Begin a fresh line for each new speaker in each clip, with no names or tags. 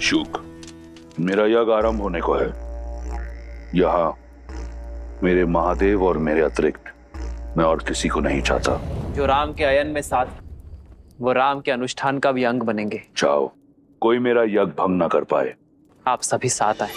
शुक, मेरा यज्ञ आरंभ होने को है। यहाँ मेरे महादेव और मेरे अतिरिक्त मैं और किसी को नहीं चाहता।
जो राम के अयन में साथ, वो राम के अनुष्ठान का भी अंग बनेंगे।
चाहो कोई मेरा यज्ञ भंग न कर पाए।
आप सभी साथ आए।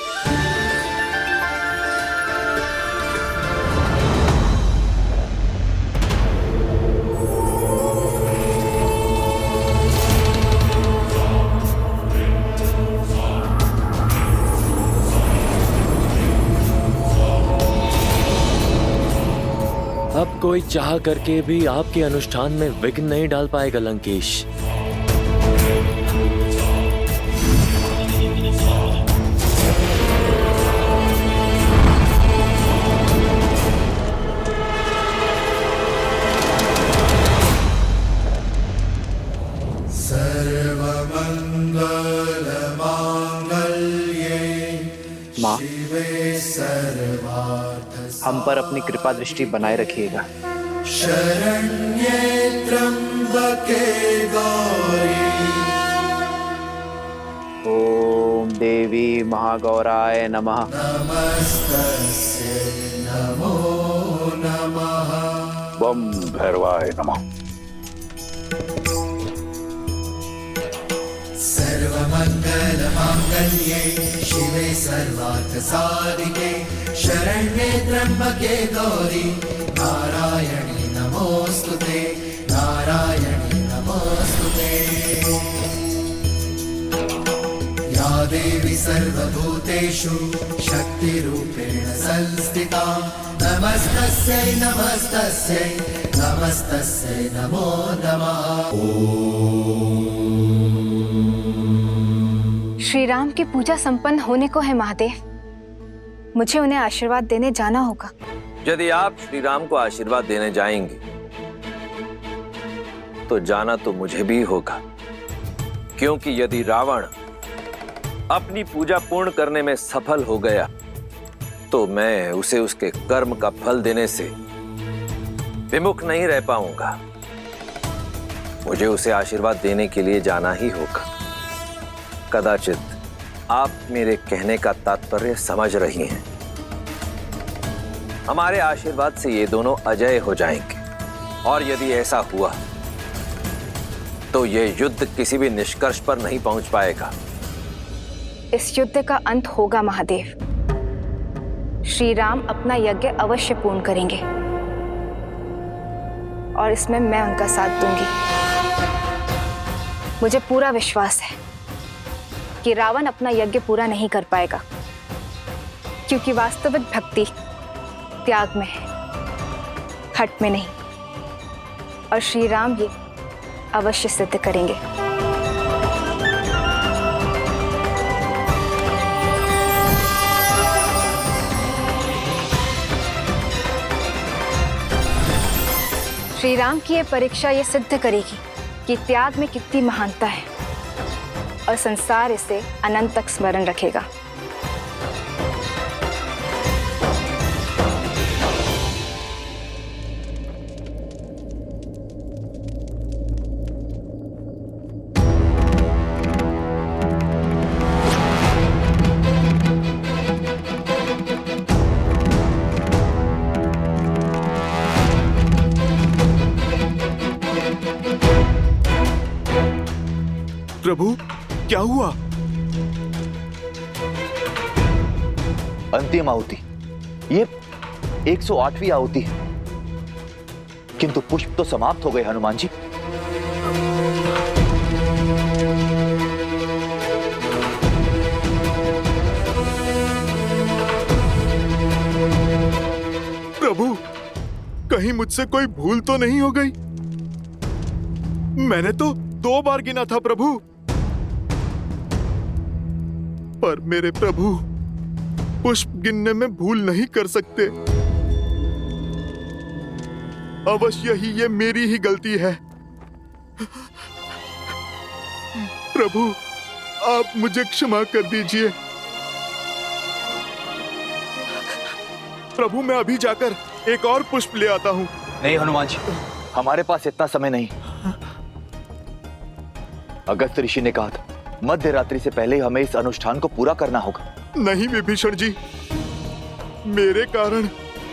अब कोई चाह करके भी आपके अनुष्ठान में विघ्न नहीं डाल पाएगा लंकेश।
माँ, हम पर अपनी कृपा दृष्टि बनाए रखिएगा।
शरण्ये त्र्यंबके गौरी।
ओम देवी महागौराय नमः।
नमस्तस्यै नमो नमः।
बम भैरवाय नमः।
सर्वमंगल मांगल्ये शिवे सर्वार्थ साधिके शरण्ये त्र्यंबके गौरी नारायणी नमोस्तुते नारायणी नमोस्तुते। या देवी सर्वभूतेषु शक्तिरूपेण संस्थिता नमस्तस्यै नमस्तस्यै नमस्तस्यै नमो नमः।
श्री राम की पूजा संपन्न होने को है महादेव। मुझे उन्हें आशीर्वाद देने जाना होगा।
यदि आप श्री राम को आशीर्वाद देने जाएंगे तो जाना तो मुझे भी होगा, क्योंकि यदि रावण अपनी पूजा पूर्ण करने में सफल हो गया तो मैं उसे उसके कर्म का फल देने से विमुख नहीं रह पाऊंगा। मुझे उसे आशीर्वाद देने के लिए जाना ही होगा। कदाचित आप मेरे कहने का तात्पर्य समझ रही हैं। हमारे आशीर्वाद से ये दोनों अजय हो जाएंगे, और यदि ऐसा हुआ तो ये युद्ध किसी भी निष्कर्ष पर नहीं पहुंच पाएगा।
इस युद्ध का अंत होगा महादेव। श्री राम अपना यज्ञ अवश्य पूर्ण करेंगे और इसमें मैं उनका साथ दूंगी। मुझे पूरा विश्वास है कि रावण अपना यज्ञ पूरा नहीं कर पाएगा, क्योंकि वास्तविक भक्ति त्याग में है, हट में नहीं। और श्री राम ये अवश्य सिद्ध करेंगे। श्री राम की ये परीक्षा ये सिद्ध करेगी कि त्याग में कितनी महानता है, और संसार इसे अनंत तक स्मरण रखेगा।
प्रभु, क्या हुआ?
अंतिम आहुति, ये 108वीं आहुति है, किंतु पुष्प तो समाप्त हो गए हनुमान जी।
प्रभु, कहीं मुझसे कोई भूल तो नहीं हो गई? मैंने तो 2 बार गिना था प्रभु। पर मेरे प्रभु पुष्प गिनने में भूल नहीं कर सकते। अवश्य ही ये मेरी ही गलती है। प्रभु, आप मुझे क्षमा कर दीजिए। प्रभु, मैं अभी जाकर एक और पुष्प ले आता हूं।
नहीं हनुमान जी, हमारे पास इतना समय नहीं। अगस्त ऋषि ने कहा था मध्य रात्रि से पहले ही हमें इस अनुष्ठान को पूरा करना होगा।
नहीं विभीषण जी, मेरे कारण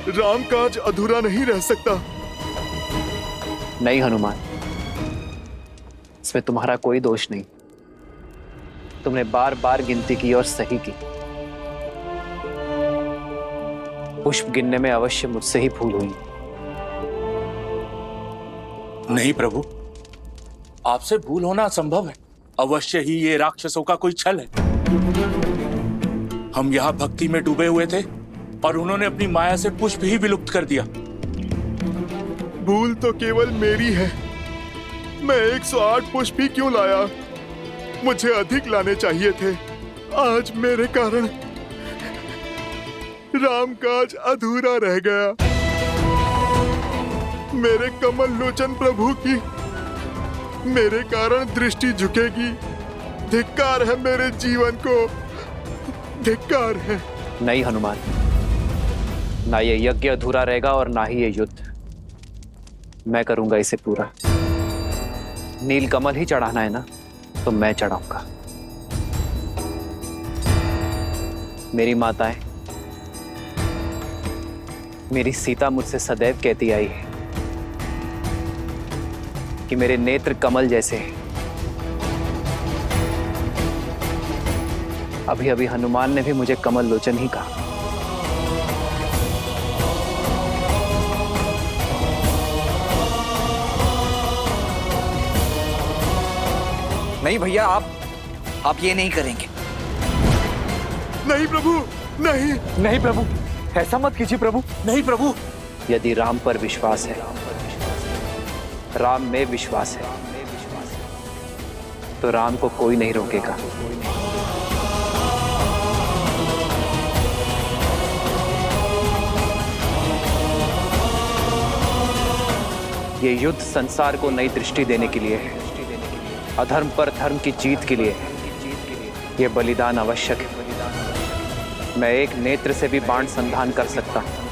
राम काज अधूरा नहीं रह सकता।
नहीं हनुमान, इसमें तुम्हारा कोई दोष नहीं। तुमने बार बार गिनती की और सही की। पुष्प गिनने में अवश्य मुझसे ही भूल हुई।
नहीं प्रभु, आपसे भूल होना असंभव है। अवश्य ही ये राक्षसों का कोई छल है। हम यहाँ भक्ति में डूबे हुए थे और उन्होंने अपनी माया से पुष्प ही विलुप्त कर दिया।
भूल तो केवल मेरी है। मैं 108 पुष्प ही क्यों लाया? मुझे अधिक लाने चाहिए थे। आज मेरे कारण राम काज अधूरा रह गया। मेरे कमल लोचन प्रभु की मेरे कारण दृष्टि झुकेगी। धिक्कार है मेरे जीवन को, धिक्कार है।
नहीं हनुमान, ना ये यज्ञ अधूरा रहेगा और ना ही ये युद्ध। मैं करूंगा इसे पूरा। नील कमल ही चढ़ाना है ना, तो मैं चढ़ाऊंगा। मेरी माताएं, मेरी सीता मुझसे सदैव कहती आई है कि मेरे नेत्र कमल जैसे हैं। अभी अभी हनुमान ने भी मुझे कमल लोचन ही कहा।
नहीं भैया, आप ये नहीं करेंगे।
नहीं प्रभु, नहीं।
नहीं प्रभु, ऐसा मत कीजिए प्रभु।
नहीं प्रभु,
यदि राम पर विश्वास है, राम में विश्वास है, तो राम को कोई नहीं रोकेगा। ये युद्ध संसार को नई दृष्टि देने के लिए है, अधर्म पर धर्म की जीत के लिए है। ये बलिदान आवश्यक है। मैं एक नेत्र से भी बाण संधान कर सकता हूं,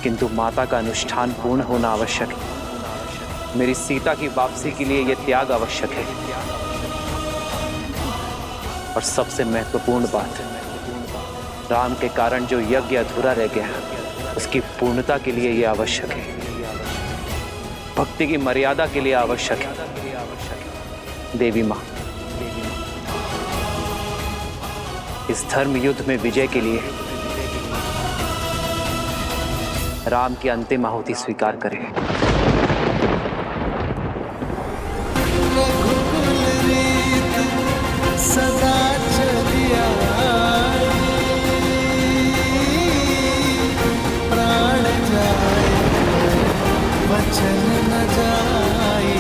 किंतु माता का अनुष्ठान पूर्ण होना आवश्यक है। मेरी सीता की वापसी के लिए यह त्याग आवश्यक है। और सबसे महत्वपूर्ण बात, राम के कारण जो यज्ञ अधूरा रह गया, उसकी पूर्णता के लिए यह आवश्यक है। भक्ति की मर्यादा के लिए आवश्यक है। देवी मां, इस धर्म युद्ध में विजय के लिए राम की अंतिम आहुति स्वीकार करें।
सदा चलिया प्राण जाए वचन न जाए।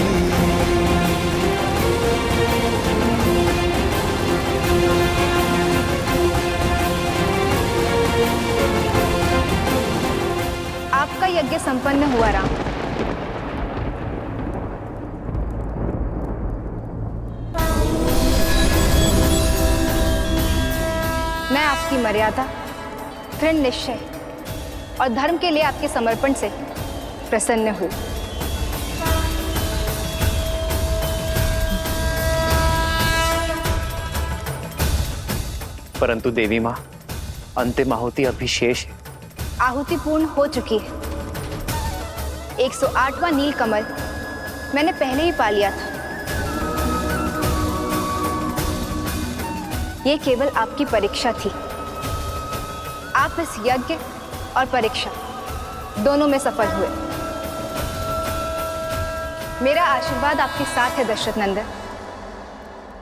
आपका यज्ञ संपन्न हुआ राम। मैं आपकी मर्यादा, दृढ़ निश्चय और धर्म के लिए आपके समर्पण से प्रसन्न हूं।
परंतु देवी मां, अंतिम आहुति अभी शेष है।
आहुति पूर्ण हो चुकी है। 108वां नील कमल मैंने पहले ही पा लिया था। ये केवल आपकी परीक्षा थी। आप इस यज्ञ और परीक्षा दोनों में सफल हुए। मेरा आशीर्वाद आपके साथ है दशरथ नंदन।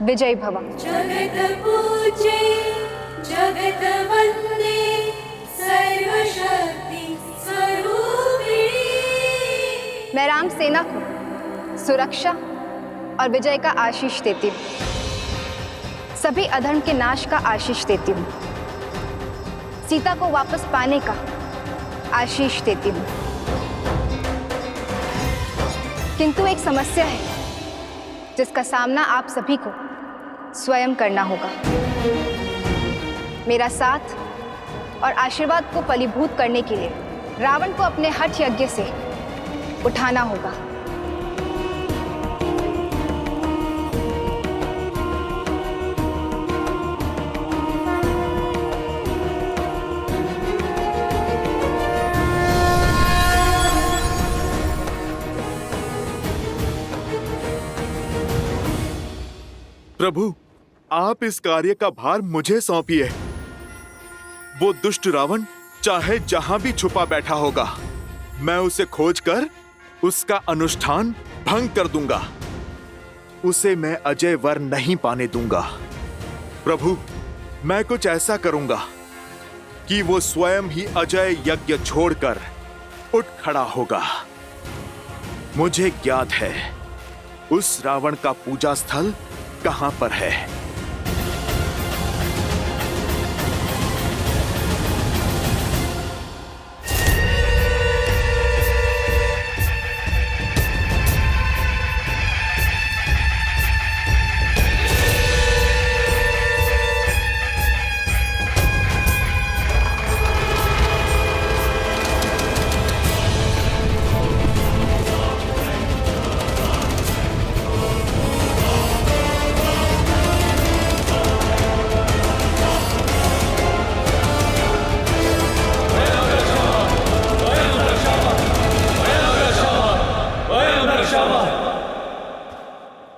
विजयी भव।
जगत पूजे जगत वंदे सर्वशक्ति स्वरूपिणी।
मैं राम सेना को सुरक्षा और विजय का आशीष देती हूँ। सभी अधर्म के नाश का आशीष देती हूँ। सीता को वापस पाने का आशीष देती हूँ। किंतु एक समस्या है जिसका सामना आप सभी को स्वयं करना होगा। मेरा साथ और आशीर्वाद को फलीभूत करने के लिए रावण को अपने हठ यज्ञ से उठाना होगा।
प्रभु, आप इस कार्य का भार मुझे सौंपिए। वो दुष्ट रावण चाहे जहां भी छुपा बैठा होगा, मैं उसे खोजकर उसका अनुष्ठान भंग कर दूंगा। उसे मैं अजय वर नहीं पाने दूंगा। प्रभु, मैं कुछ ऐसा करूंगा कि वो स्वयं ही अजय यज्ञ छोड़कर उठ खड़ा होगा। मुझे ज्ञात है उस रावण का पूजा स्थल कहां पर है।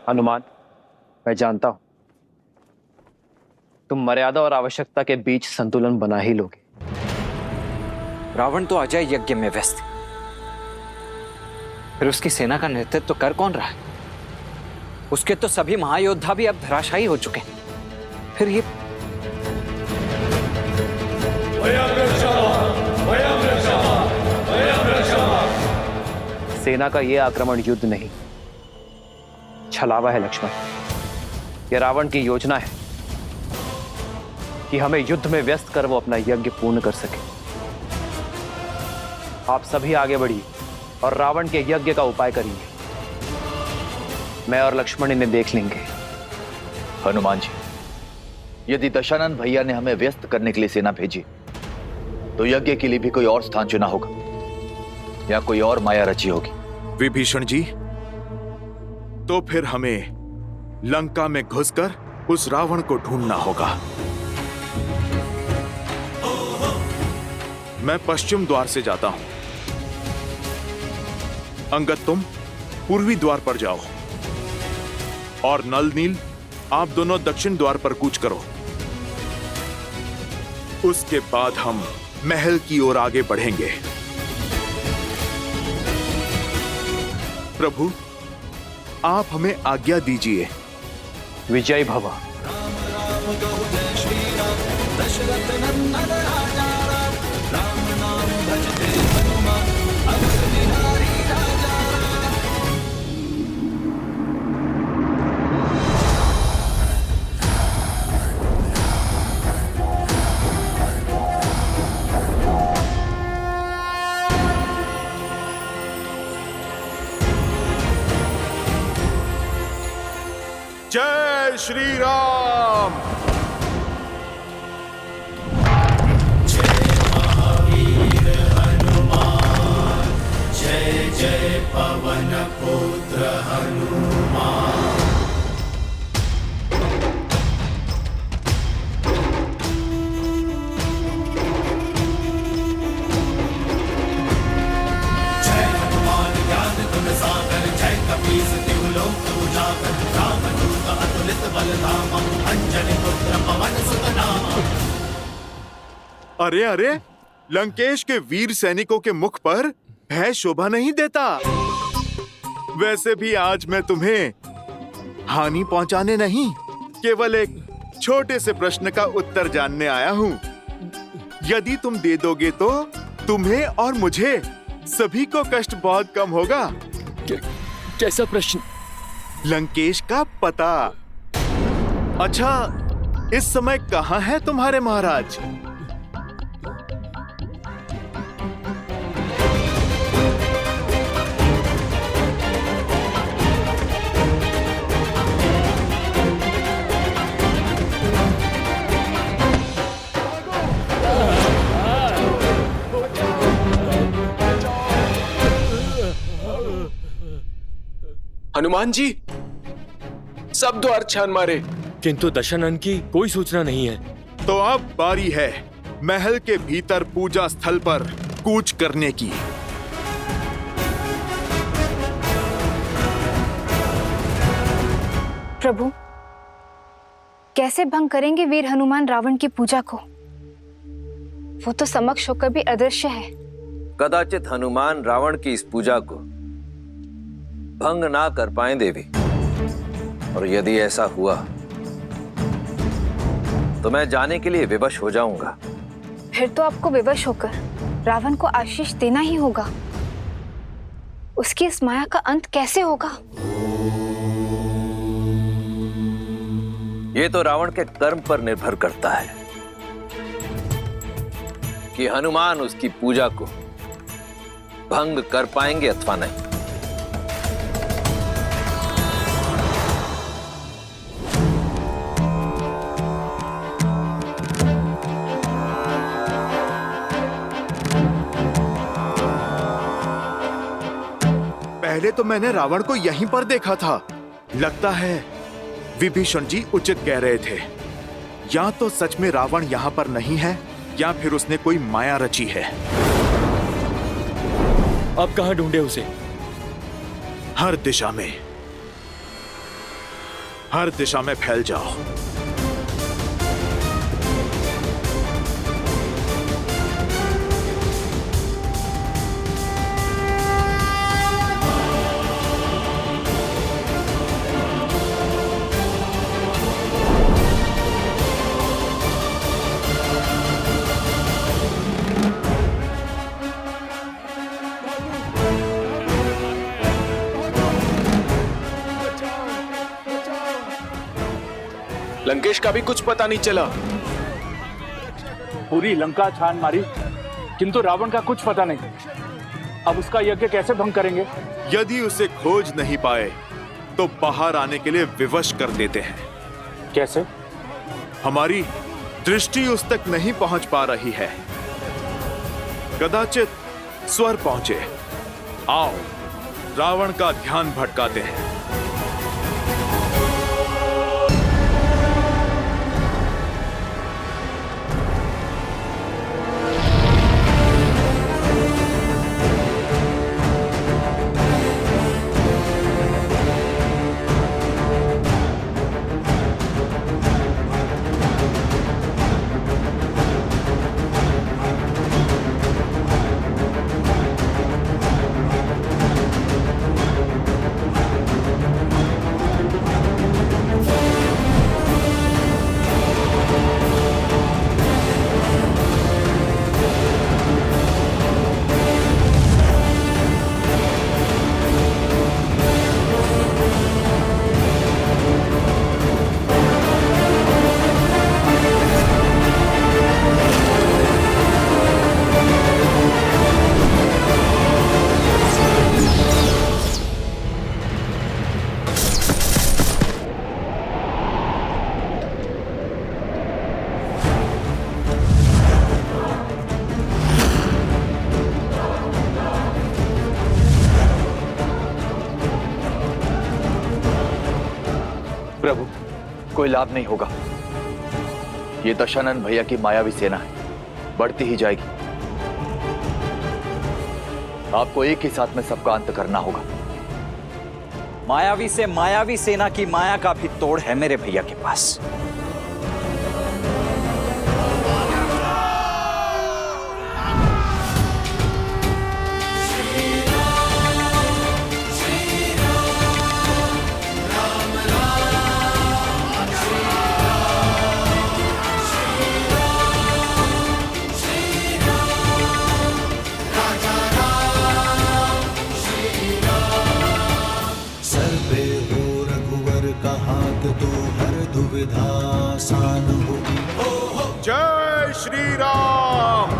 हनुमान, मैं जानता हूं तुम मर्यादा और आवश्यकता के बीच संतुलन बना ही लोगे।
रावण तो अजय यज्ञ में व्यस्त है, फिर उसकी सेना का नेतृत्व तो कर कौन रहा है? उसके तो सभी महायोद्धा भी अब धराशायी हो चुके हैं। फिर ये
सेना का यह आक्रमण युद्ध नहीं, छलावा है लक्ष्मण। यह रावण की योजना है कि हमें युद्ध में व्यस्त कर वो अपना यज्ञ पूर्ण कर सके। आप सभी आगे बढ़िए और रावण के यज्ञ का उपाय करिए। मैं और लक्ष्मण इन्हें देख लेंगे।
हनुमान जी, यदि दशानन भैया ने हमें व्यस्त करने के लिए सेना भेजी, तो यज्ञ के लिए भी कोई और स्थान चुना होगा या कोई और माया रची होगी।
विभीषण जी, तो फिर हमें लंका में घुसकर उस रावण को ढूंढना होगा। मैं पश्चिम द्वार से जाता हूं। अंगद, तुम पूर्वी द्वार पर जाओ और नल नील, आप दोनों दक्षिण द्वार पर कूच करो। उसके बाद हम महल की ओर आगे बढ़ेंगे। प्रभु, आप हमें आज्ञा दीजिए।
विजय भव।
जय श्री राम।
जय जय पवन पुत्र हनुमान। जय हनुमान ज्ञान गुण सागर, जय कपीस तिहु लोक उजागर। रामदूत अतुलित बल धामा, अंजनी पुत्र पवन सुत नामा।
अरे अरे, लंकेश के वीर सैनिकों के मुख पर भय शोभा नहीं देता। वैसे भी आज मैं तुम्हें हानि पहुंचाने नहीं, केवल एक छोटे से प्रश्न का उत्तर जानने आया हूं। यदि तुम दे दोगे तो तुम्हें और मुझे सभी को कष्ट बहुत कम होगा।
कैसा प्रश्न?
लंकेश का पता। अच्छा, इस समय कहां है तुम्हारे महाराज?
हनुमान जी, सब द्वार छान मारे,
किंतु दशानन की कोई सूचना नहीं है।
तो अब बारी है महल के भीतर पूजा स्थल पर कूच करने की।
प्रभु, कैसे भंग करेंगे वीर हनुमान रावण की पूजा को? वो तो समक्ष होकर भी अदृश्य है।
कदाचित हनुमान रावण की इस पूजा को भंग ना कर पाए देवी, और यदि ऐसा हुआ तो मैं जाने के लिए विवश हो जाऊंगा।
फिर तो आपको विवश होकर रावण को आशीष देना ही होगा। उसकी इस माया का अंत कैसे होगा?
ये तो रावण के कर्म पर निर्भर करता है कि हनुमान उसकी पूजा को भंग कर पाएंगे अथवा नहीं।
पहले तो मैंने रावण को यहीं पर देखा था। लगता है विभीषण जी उचित कह रहे थे। या तो सच में रावण यहाँ पर नहीं है, या फिर उसने कोई माया रची है।
अब कहाँ ढूंढे उसे?
हर दिशा में फैल जाओ।
लंकेश का भी कुछ पता नहीं चला।
पूरी लंका छान मारी, किंतु रावण का कुछ पता नहीं। अब उसका यज्ञ कैसे भंग करेंगे?
यदि उसे खोज नहीं पाए तो बाहर आने के लिए विवश कर देते हैं।
कैसे?
हमारी दृष्टि उस तक नहीं पहुंच पा रही है। कदाचित स्वर पहुंचे। आओ, रावण का ध्यान भटकाते हैं।
प्रभु, कोई लाभ नहीं होगा। ये दशानन भैया की मायावी सेना है, बढ़ती ही जाएगी। आपको एक ही साथ में सबका अंत करना होगा।
मायावी से मायावी सेना की माया का भी तोड़ है मेरे भैया के पास।
जय श्री राम।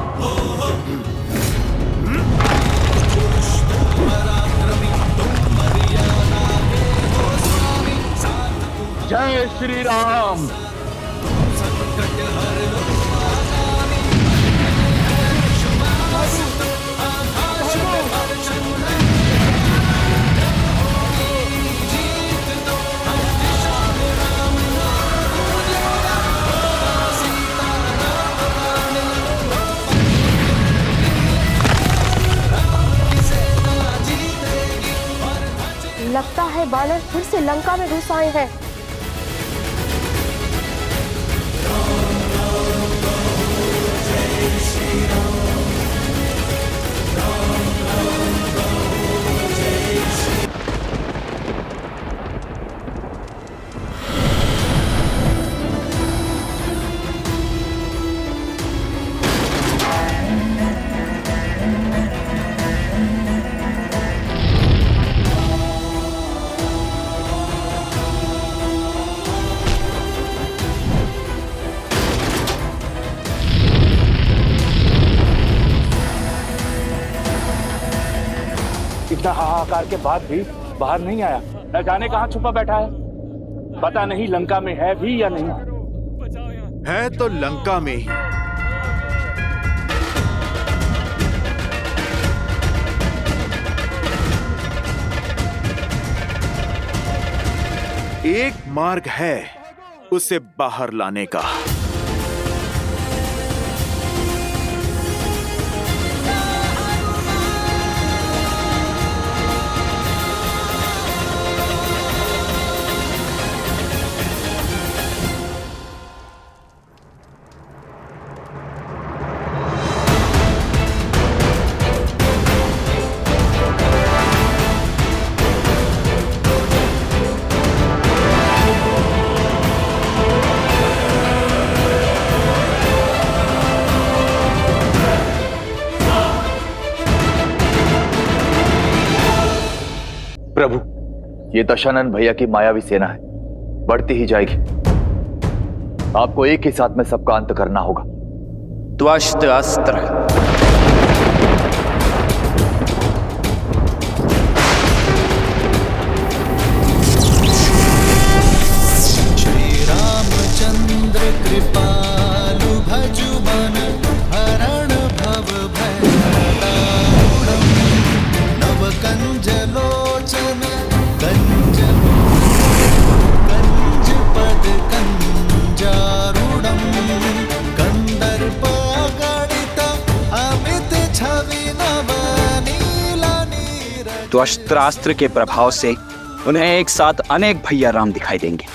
जय श्री राम।
लगता है बानर फिर से लंका में घुस आए हैं।
इतना हाहाकार के बाद भी बाहर नहीं आया। न जाने कहाँ छुपा बैठा है। पता नहीं लंका में है भी या नहीं।
है तो लंका में ही। एक मार्ग है उसे बाहर लाने का।
प्रभु, ये दशानन भैया की मायावी सेना है, बढ़ती ही जाएगी। आपको एक ही साथ में सबका अंत करना होगा।
त्वष्ट अस्त्र।
श्री रामचंद्र कृपालु भजु मन हरण भव भयदारुणम् नव कंजलोचन कंज पद कंजारुणम् कंदर्प गणित अमित छवि नव नील नीरज।
तो अस्त्रास्त्र के प्रभाव से उन्हें एक साथ अनेक भैया राम दिखाई देंगे।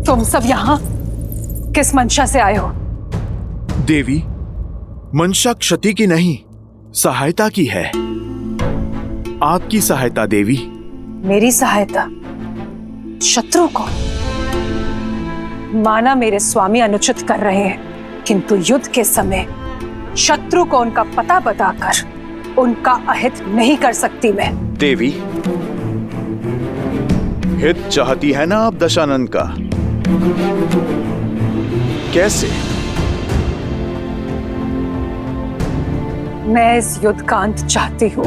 तुम सब यहाँ किस मंशा से आए हो?
देवी, मंशा क्षति की नहीं, सहायता की है। आपकी सहायता देवी।
मेरी सहायता? शत्रु को? माना मेरे स्वामी अनुचित कर रहे हैं, किंतु युद्ध के समय शत्रु को उनका पता बताकर उनका अहित नहीं कर सकती मैं।
देवी, हित चाहती है ना आप दशानन का? कैसे?
मैं इस युद्ध का अंत चाहती हूँ।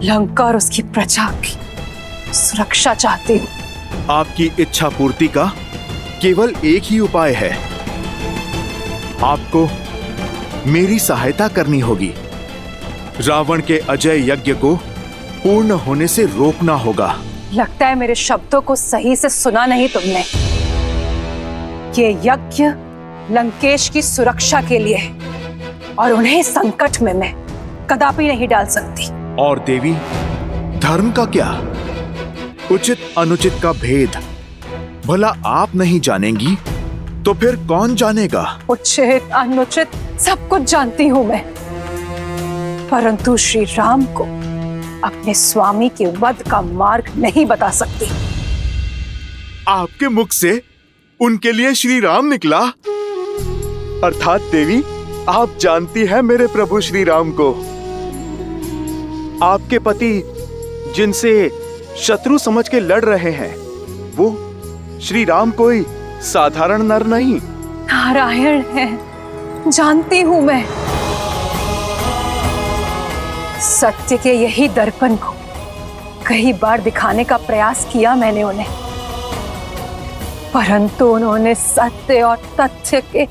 लंका और उसकी प्रजा की सुरक्षा चाहती हूँ।
आपकी इच्छा पूर्ति का केवल एक ही उपाय है। आपको मेरी सहायता करनी होगी। रावण के अजय यज्ञ को पूर्ण होने से रोकना होगा।
लगता है मेरे शब्दों को सही से सुना नहीं तुमने। ये यज्ञ लंकेश की सुरक्षा के लिए है और उन्हें संकट में मैं कदापि नहीं डाल सकती।
और देवी, धर्म का क्या? उचित अनुचित का भेद भला आप नहीं जानेंगी तो फिर कौन जानेगा?
उचित अनुचित सब कुछ जानती हूं मैं, परंतु श्री राम को अपने स्वामी के वध का मार्ग नहीं बता सकती।
आपके मुख से उनके लिए श्री राम निकला? अर्थात देवी, आप जानती हैं मेरे प्रभु श्री राम को। आपके पति जिनसे शत्रु समझ के लड़ रहे हैं, वो श्री राम कोई साधारण नर नहीं,
नारायण है, जानती हूं मैं। सत्य के यही दर्पण को कई बार दिखाने का प्रयास किया मैंने उन्हें, परंतु उन्होंने सत्य और तथ्य के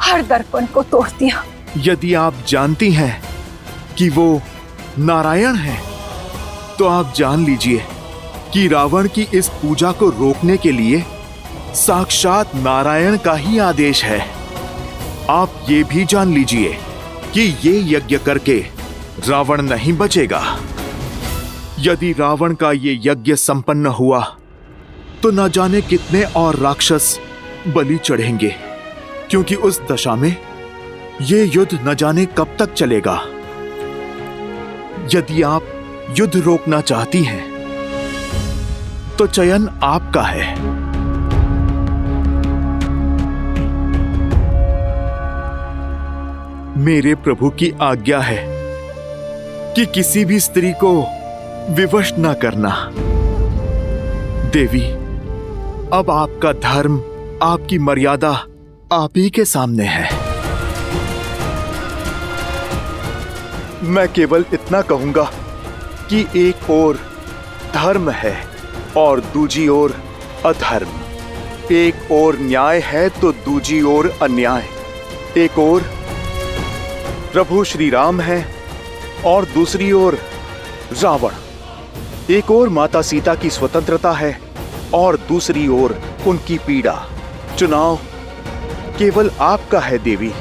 हर दर्पण को तोड़ दिया।
यदि आप जानती हैं कि वो नारायण हैं, तो आप जान लीजिए कि रावण की इस पूजा को रोकने के लिए साक्षात नारायण का ही आदेश है। आप ये भी जान लीजिए कि ये यज्ञ करके रावण नहीं बचेगा। यदि रावण का ये यज्ञ संपन्न हुआ तो न जाने कितने और राक्षस बलि चढ़ेंगे, क्योंकि उस दशा में ये युद्ध न जाने कब तक चलेगा। यदि आप युद्ध रोकना चाहती हैं, तो चयन आपका है। मेरे प्रभु की आज्ञा है कि किसी भी स्त्री को विवश न करना। देवी, अब आपका धर्म, आपकी मर्यादा आप ही के सामने है। मैं केवल इतना कहूंगा कि एक ओर धर्म है और दूजी ओर अधर्म। एक ओर न्याय है तो दूजी ओर अन्याय। एक ओर प्रभु श्री राम है और दूसरी ओर रावण। एक ओर माता सीता की स्वतंत्रता है और दूसरी ओर उनकी पीड़ा। चुनाव केवल आपका है देवी।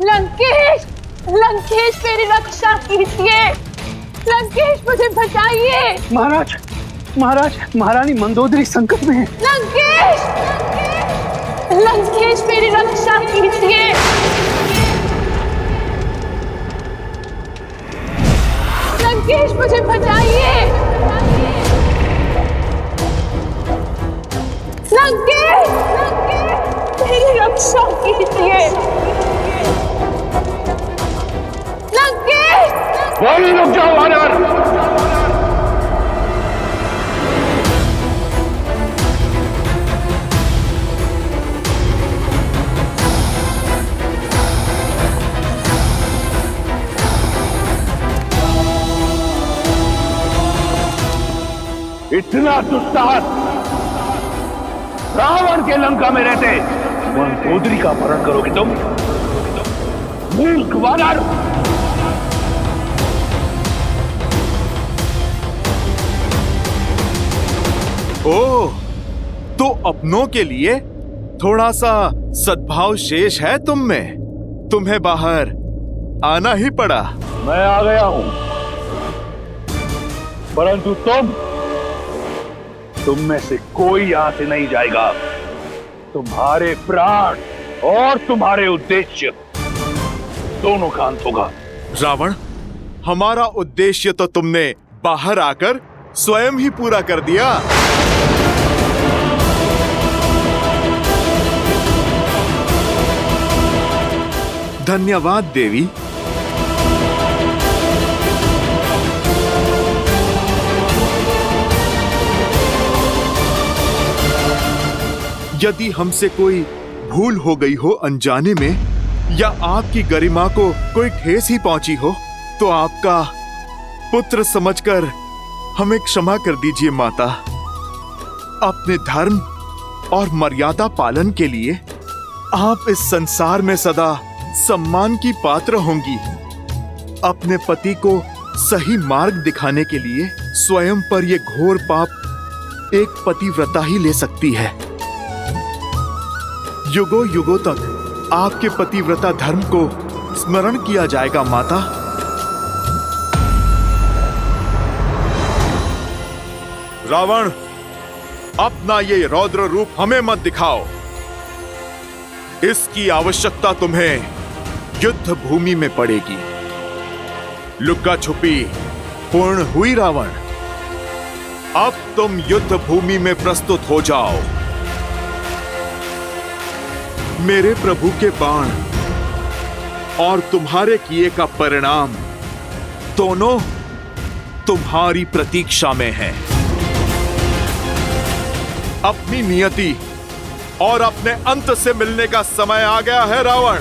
लंकेश, लंकेश मेरी रक्षा कीजिए। लंकेश मुझे बचाइए।
महाराज, महाराज, महारानी मंदोदरी संकट में है।
लंकेश, लंकेश मेरी रक्षा कीजिए। लंकेश मुझे बचाइए। लंकेश, मेरी रक्षा कीजिए। लंकेश,
बोली, रुक जाओ वानर। इतना दुस्साहस रावण के लंका में रहते मंदोदरी का अपहरण करोगे तुम? मूर्ख वानर!
ओह, तो अपनों के लिए थोड़ा सा सद्भाव शेष है तुम में। तुम्हें बाहर आना ही पड़ा।
मैं आ गया हूं, परंतु तुम में से कोई यहां से नहीं जाएगा। तुम्हारे प्राण और तुम्हारे उद्देश्य दोनों का अंत होगा।
रावण, हमारा उद्देश्य तो तुमने बाहर आकर स्वयं ही पूरा कर दिया। धन्यवाद देवी। यदि हमसे कोई भूल हो गई हो अनजाने में, या आपकी गरिमा को कोई ठेस ही पहुंची हो, तो आपका पुत्र समझकर हमें क्षमा कर दीजिए माता। अपने धर्म और मर्यादा पालन के लिए आप इस संसार में सदा सम्मान की पात्र होंगी। अपने पति को सही मार्ग दिखाने के लिए स्वयं पर यह घोर पाप एक पतिव्रता ही ले सकती है। युगों युगों तक आपके पतिव्रता धर्म को स्मरण किया जाएगा माता। रावण, अपना ये रौद्र रूप हमें मत दिखाओ। इसकी आवश्यकता तुम्हें युद्ध भूमि में पड़ेगी। लुक्का छुपी पूर्ण हुई रावण। अब तुम युद्ध भूमि में प्रस्तुत हो जाओ। मेरे प्रभु के बाण और तुम्हारे किए का परिणाम दोनों तुम्हारी प्रतीक्षा में है। अपनी नियति और अपने अंत से मिलने का समय आ गया है रावण।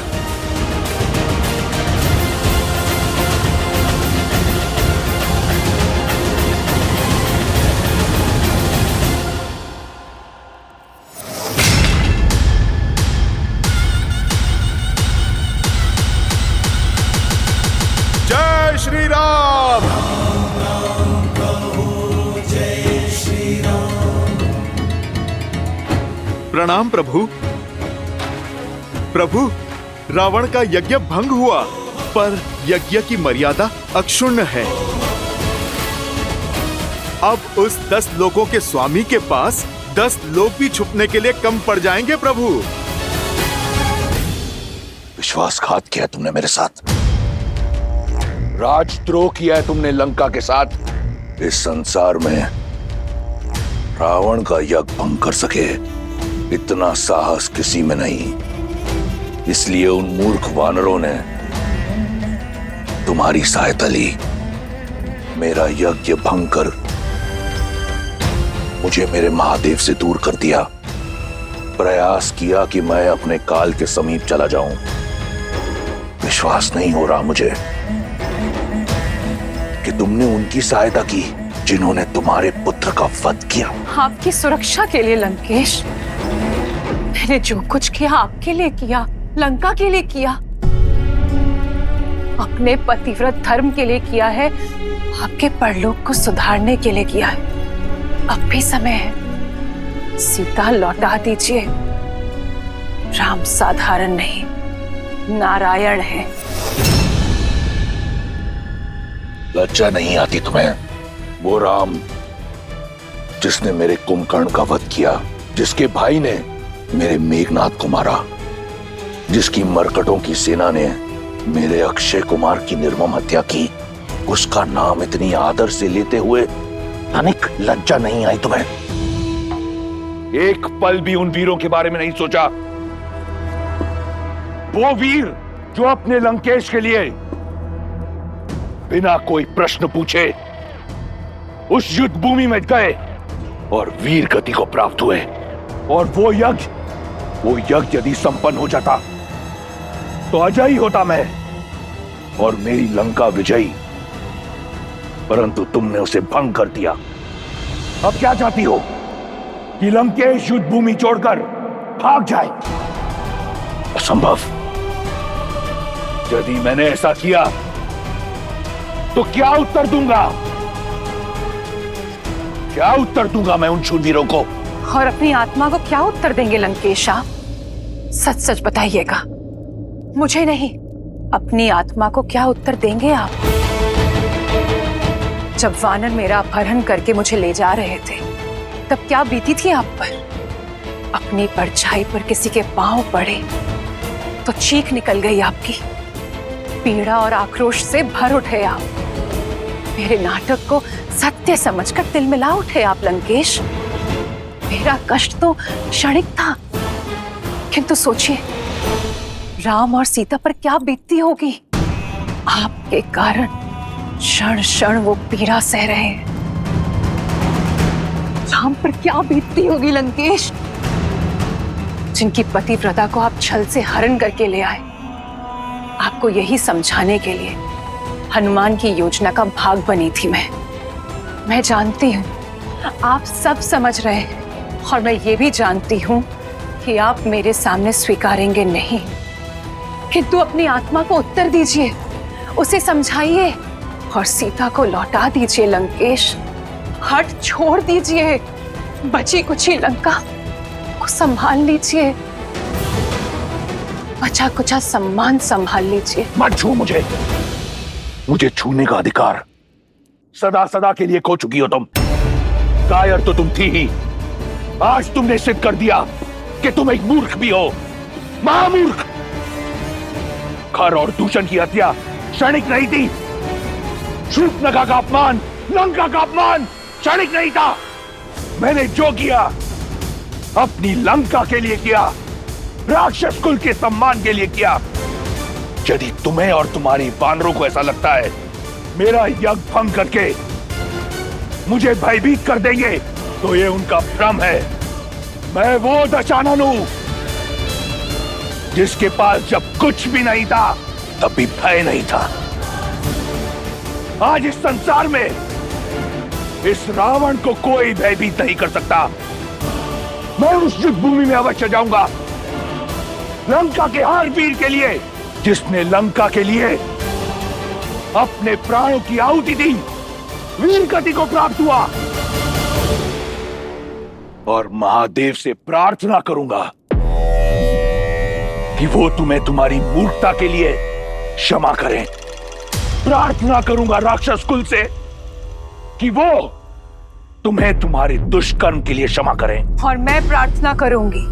जय श्री राम। प्रणाम प्रभु। प्रभु, रावण का यज्ञ भंग हुआ, पर यज्ञ की मर्यादा अक्षुण्ण है। अब उस 10 लोगों के स्वामी के पास 10 लोग भी छुपने के लिए कम पड़ जाएंगे प्रभु।
विश्वासघात किया तुमने मेरे साथ, राजद्रोह किया है तुमने लंका के साथ। इस संसार में रावण का यज्ञ भंग कर सके इतना साहस किसी में नहीं। इसलिए उन मूर्ख वानरों ने तुम्हारी सहायता ली, मेरा यज्ञ भंग कर मुझे मेरे महादेव से दूर कर दिया। प्रयास किया कि मैं अपने काल के समीप चला जाऊं। विश्वास नहीं हो रहा मुझे कि तुमने उनकी सहायता की जिन्होंने तुम्हारे पुत्र का वध किया।
आपकी सुरक्षा के लिए लंकेश, मैंने जो कुछ किया आपके लिए किया, लंका के लिए किया, अपने पतिव्रत धर्म के लिए किया है, आपके परलोक को सुधारने के लिए किया है। अब भी समय है, सीता लौटा दीजिए। राम साधारण नहीं, नारायण है।
लज्जा नहीं आती तुम्हें? वो राम जिसने मेरे कुंभकर्ण का वध किया, जिसके भाई ने मेरे मेघनाथ को मारा, जिसकी मरकटों की सेना ने मेरे अक्षय कुमार की निर्मम हत्या की, उसका नाम इतनी आदर से लेते हुए तनिक लज्जा नहीं आई तुम्हें? एक पल भी उन वीरों के बारे में नहीं सोचा? वो वीर जो अपने लंकेश के लिए बिना कोई प्रश्न पूछे उस युद्ध भूमि में गए और वीर गति को प्राप्त हुए। और वो यज्ञ यदि संपन्न हो जाता तो अजय होता मैं और मेरी लंका विजयी, परंतु तुमने उसे भंग कर दिया। अब क्या चाहती हो कि लंकेश युद्ध भूमि छोड़कर भाग जाए? असंभव। यदि मैंने ऐसा किया तो क्या उत्तर दूंगा? क्या उत्तर दूंगा मैं उन शूरवीरों को?
और अपनी आत्मा को क्या उत्तर देंगे लंकेश आप? सच सच बताइएगा, मुझे नहीं, अपनी आत्मा को क्या उत्तर देंगे आप? जब वानर मेरा अपहरण करके मुझे ले जा रहे थे, तब क्या बीती थी आप पर? अपनी परछाई पर किसी के पांव पड़े तो चीख निकल गई आपकी। पीड़ा और आक्रोश से भर उठे आप। मेरे नाटक को सत्य समझकर तिलमिला उठे आप लंकेश। मेरा कष्ट तो क्षणिक था, किंतु सोचिए राम और सीता पर क्या बीतती होगी। आपके कारण क्षण क्षण वो पीड़ा सह रहे हैं। राम पर क्या बीतती होगी लंकेश, जिनकी पतिव्रता को आप छल से हरण करके ले आए। आपको यही समझाने के लिए हनुमान की योजना का भाग बनी थी मैं जानती हूँ आप सब समझ रहे हैं, और मैं ये भी जानती हूँ कि आप मेरे सामने स्वीकारेंगे नहीं, किंतु अपनी आत्मा को उत्तर दीजिए, उसे समझाइए और सीता को लौटा दीजिए लंकेश। हट छोड़ दीजिए, बची कुची लंका को संभाल लीजिए, बचा कुचा सम्मान संभाल लीजिए।
मत छू मुझे छूने का अधिकार सदा सदा के लिए खो चुकी हो तुम। कायर तो तुम थी ही, आज तुमने सिद्ध कर दिया कि तुम एक मूर्ख भी हो, महामूर्ख। खर और दूषण की हत्या क्षणिक नहीं थी, शूर्पणखा का अपमान, लंका का अपमान क्षणिक नहीं था। मैंने जो किया अपनी लंका के लिए किया, राक्षस कुल के सम्मान के लिए किया। यदि तुम्हें और तुम्हारी वानरों को ऐसा लगता है मेरा यज्ञ भंग करके मुझे भयभीत कर देंगे, तो ये उनका भ्रम है। मैं वो दशानन हूं जिसके पास जब कुछ भी नहीं था तब भी भय नहीं था। आज इस संसार में इस रावण को कोई भयभीत नहीं कर सकता। मैं उस युद्ध भूमि में अवश्य जाऊंगा, लंका के हर वीर के लिए जिसने लंका के लिए अपने प्राणों की आहुति दी, वीर गति को प्राप्त हुआ। और महादेव से प्रार्थना करूंगा कि वो तुम्हें तुम्हारी मूर्खता के लिए क्षमा करें। प्रार्थना करूंगा राक्षस कुल से कि वो तुम्हें तुम्हारे दुष्कर्म के लिए क्षमा करें।
और मैं प्रार्थना करूंगी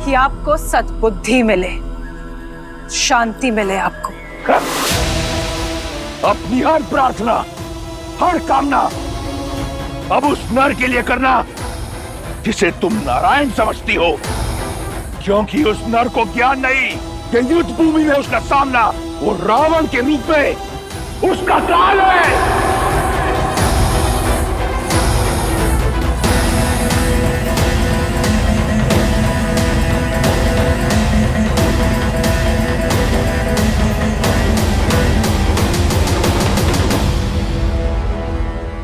कि आपको सद्बुद्धि मिले, शांति मिले आपको।
अपनी हर प्रार्थना, हर कामना अब उस नर के लिए करना जिसे तुम नारायण समझती हो, क्योंकि उस नर को ज्ञान नहीं कि युद्ध भूमि में उसका सामना वो रावण के रूप में उसका काल है।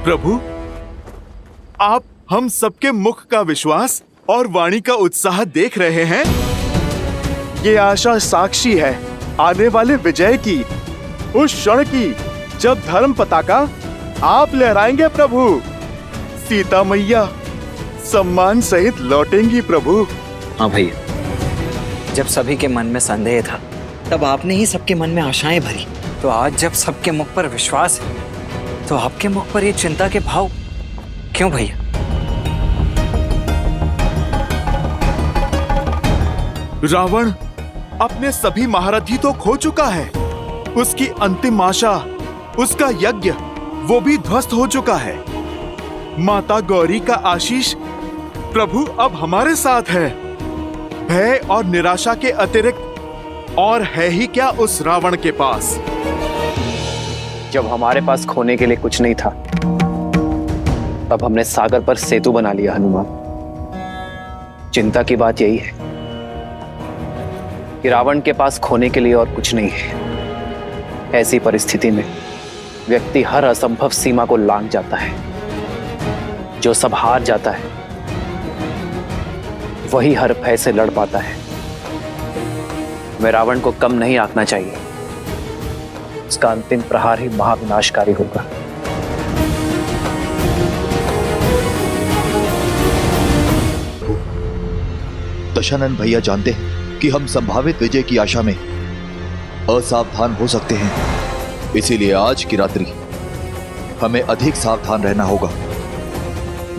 प्रभु, आप हम सबके मुख का विश्वास और वाणी का उत्साह देख रहे हैं। ये आशा साक्षी है आने वाले विजय की, उस क्षण की जब धर्म पताका आप लहराएंगे प्रभु। सीता मैया सम्मान सहित लौटेंगी प्रभु।
हाँ भैया, जब सभी के मन में संदेह था तब आपने ही सबके मन में आशाएं भरी। तो आज जब सबके मुख पर विश्वास है तो आपके मुख पर ये चिंता के भाव क्यों भैया?
रावण अपने सभी महारथी तो खो चुका है, उसकी अंतिम आशा, उसका यज्ञ वो भी ध्वस्त हो चुका है। माता गौरी का आशीष प्रभु अब हमारे साथ है। भय और निराशा के अतिरिक्त और है ही क्या उस रावण के पास।
जब हमारे पास खोने के लिए कुछ नहीं था तब हमने सागर पर सेतु बना लिया हनुमान। चिंता की बात यही है कि रावण के पास खोने के लिए और कुछ नहीं है। ऐसी परिस्थिति में व्यक्ति हर असंभव सीमा को लांघ जाता है। जो सब हार जाता है वही हर भय से लड़ पाता है। मैं रावण को कम नहीं आंकना चाहिए। उसका अंतिम प्रहार ही महाविनाशकारी होगा।
दशानन भैया जानते हैं कि हम संभावित विजय की आशा में असावधान हो सकते हैं, इसीलिए आज की रात्रि हमें अधिक सावधान रहना होगा।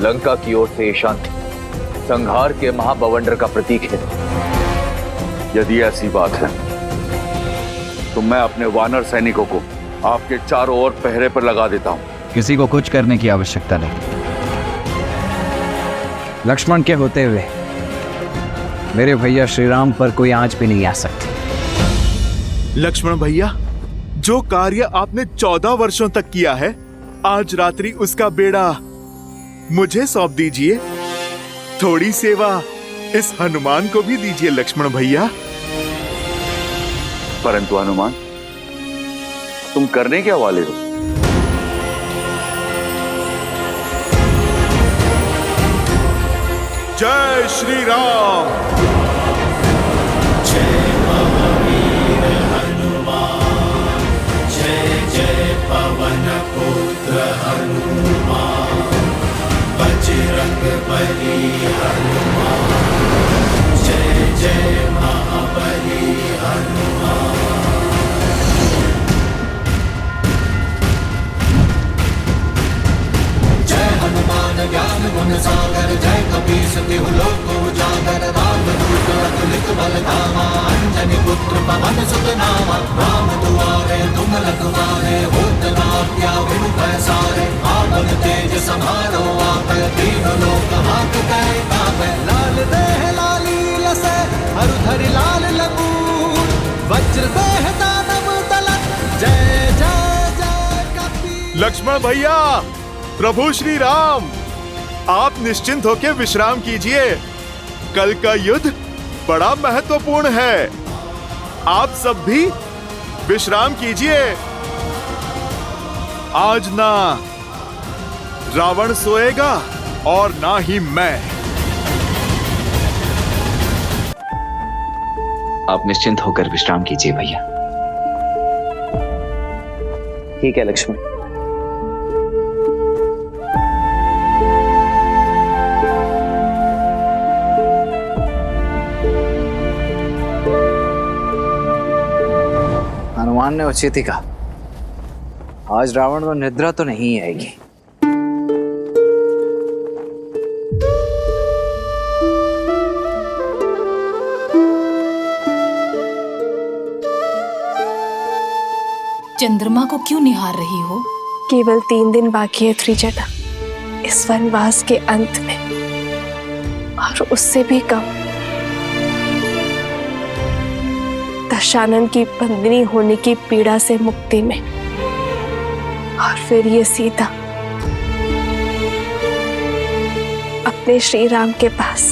लंका की ओर से शांति संहार के महाबवंडर का प्रतीक है।
यदि ऐसी बात है तो मैं अपने वानर सैनिकों को आपके चारों ओर पहरे पर लगा देता हूं।
किसी को कुछ करने की आवश्यकता नहीं। लक्ष्मण के होते हुए मेरे भैया श्री राम पर कोई आंच भी नहीं आ सकती।
लक्ष्मण भैया, जो कार्य आपने 14 वर्षों तक किया है, आज रात्रि उसका बेड़ा मुझे सौंप दीजिए। थोड़ी सेवा इस हनुमान को भी दीजिए लक्ष्मण भैया।
परंतु हनुमान, तुम करने क्या वाले हो?
जय श्री राम।
जय महावीर हनुमान, जय जय पवन पुत्र हनुमान, बजरंग बली हनुमान, जय जय महाबली हनुमान। जय हनुमान ज्ञान गुण सागर, जय कपीस तिहु लोक उजागर, रामदूत अतुलित बल धामा, अंजनी पुत्र पवन सुत नामा, राम दुआरे तुम रखवारे, होत न आज्ञा बिनु पैसारे आपन तेज समारो आप तीनों लोक हाथ कहे काबे लाल देह लाली लसे हरधर लाल लंगूर वज्र देह दानव दलत जय जय जय कपी।
लक्ष्मण भैया, प्रभु श्री राम, आप निश्चिंत होकर विश्राम कीजिए। कल का युद्ध बड़ा महत्वपूर्ण है। आप सब भी विश्राम कीजिए। आज ना रावण सोएगा और ना ही मैं।
आप निश्चिंत होकर विश्राम कीजिए भैया।
ठीक है लक्ष्मण।
हनुमान ने उचित ही कहा, आज रावण को निद्रा तो नहीं आएगी।
चंद्रमा को क्यों निहार रही हो?
केवल 3 दिन बाकी है त्रिजटा, इस वनवास के अंत में, और उससे भी कम। दशानन की बंदनी होने की पीड़ा से मुक्ति में, और फिर ये सीता अपने श्री राम के पास,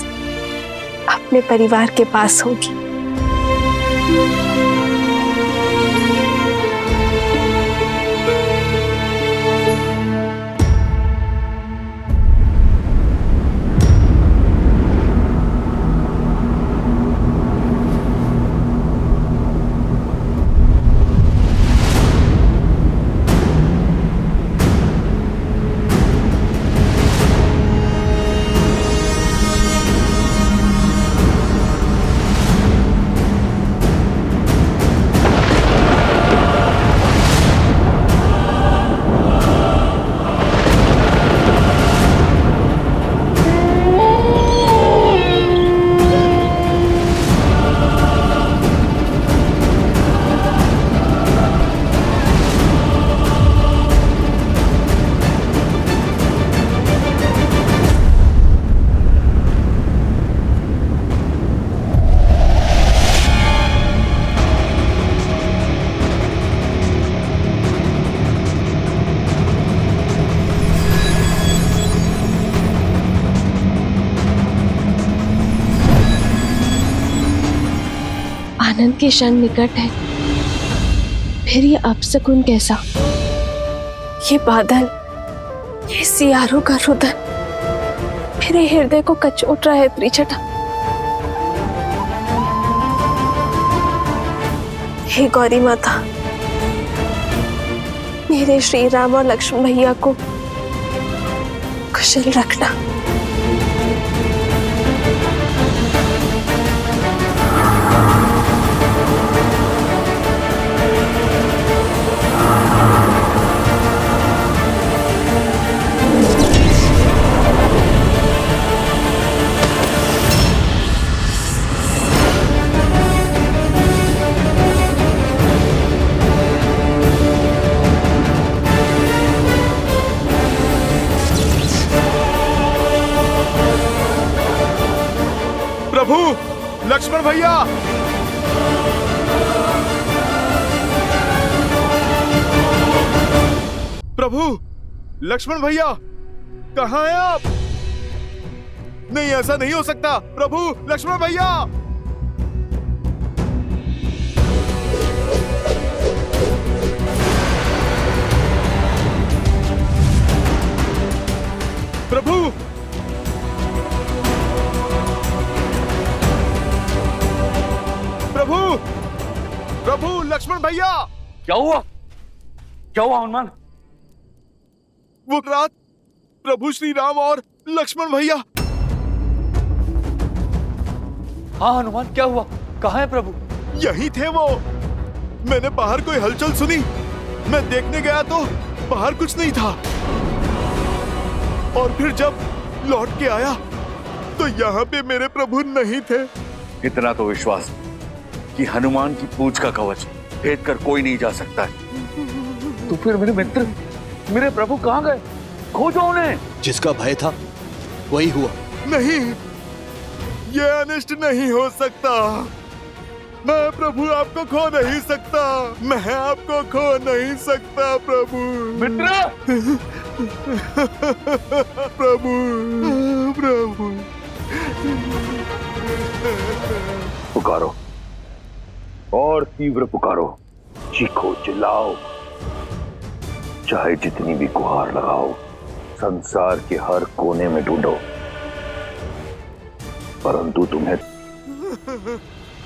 अपने परिवार के पास होगी। आनंद के क्षण निकट है, फिर ये अपशकुन कैसा? ये बादल, ये सियारों का रुदन मेरे हृदय को कचोट रहा है त्रिजटा। हे गौरी माता, मेरे श्री राम और लक्ष्मण भैया को कुशल रखना।
प्रभु, लक्ष्मण भैया, प्रभु, लक्ष्मण भैया, कहाँ हैं आप? नहीं, ऐसा नहीं हो सकता। प्रभु, लक्ष्मण भैया, प्रभु, प्रभु, प्रभु, लक्ष्मण भैया।
क्या हुआ? क्या हुआ हनुमान?
वो रात प्रभु श्री राम और लक्ष्मण भैया।
हाँ हनुमान, क्या हुआ? कहाँ है प्रभु?
यही थे वो। मैंने बाहर कोई हलचल सुनी, मैं देखने गया तो बाहर कुछ नहीं था, और फिर जब लौट के आया तो यहाँ पे मेरे प्रभु नहीं थे।
इतना तो विश्वास कि हनुमान की पूंछ का कवच भेद कर कोई नहीं जा सकता है।
तो फिर मेरे मित्र, मेरे प्रभु कहाँ गए? खोजो उन्हें।
जिसका भय था वही हुआ।
नहीं, ये अनिष्ट नहीं हो सकता। मैं प्रभु आपको खो नहीं सकता। मैं आपको खो नहीं सकता प्रभु।
मित्र,
प्रभु, प्रभु।
पुकारो और तीव्र पुकारो, चीखो, चिल्लाओ, चाहे जितनी भी गुहार लगाओ, संसार के हर कोने में ढूंढो, परंतु तुम्हें।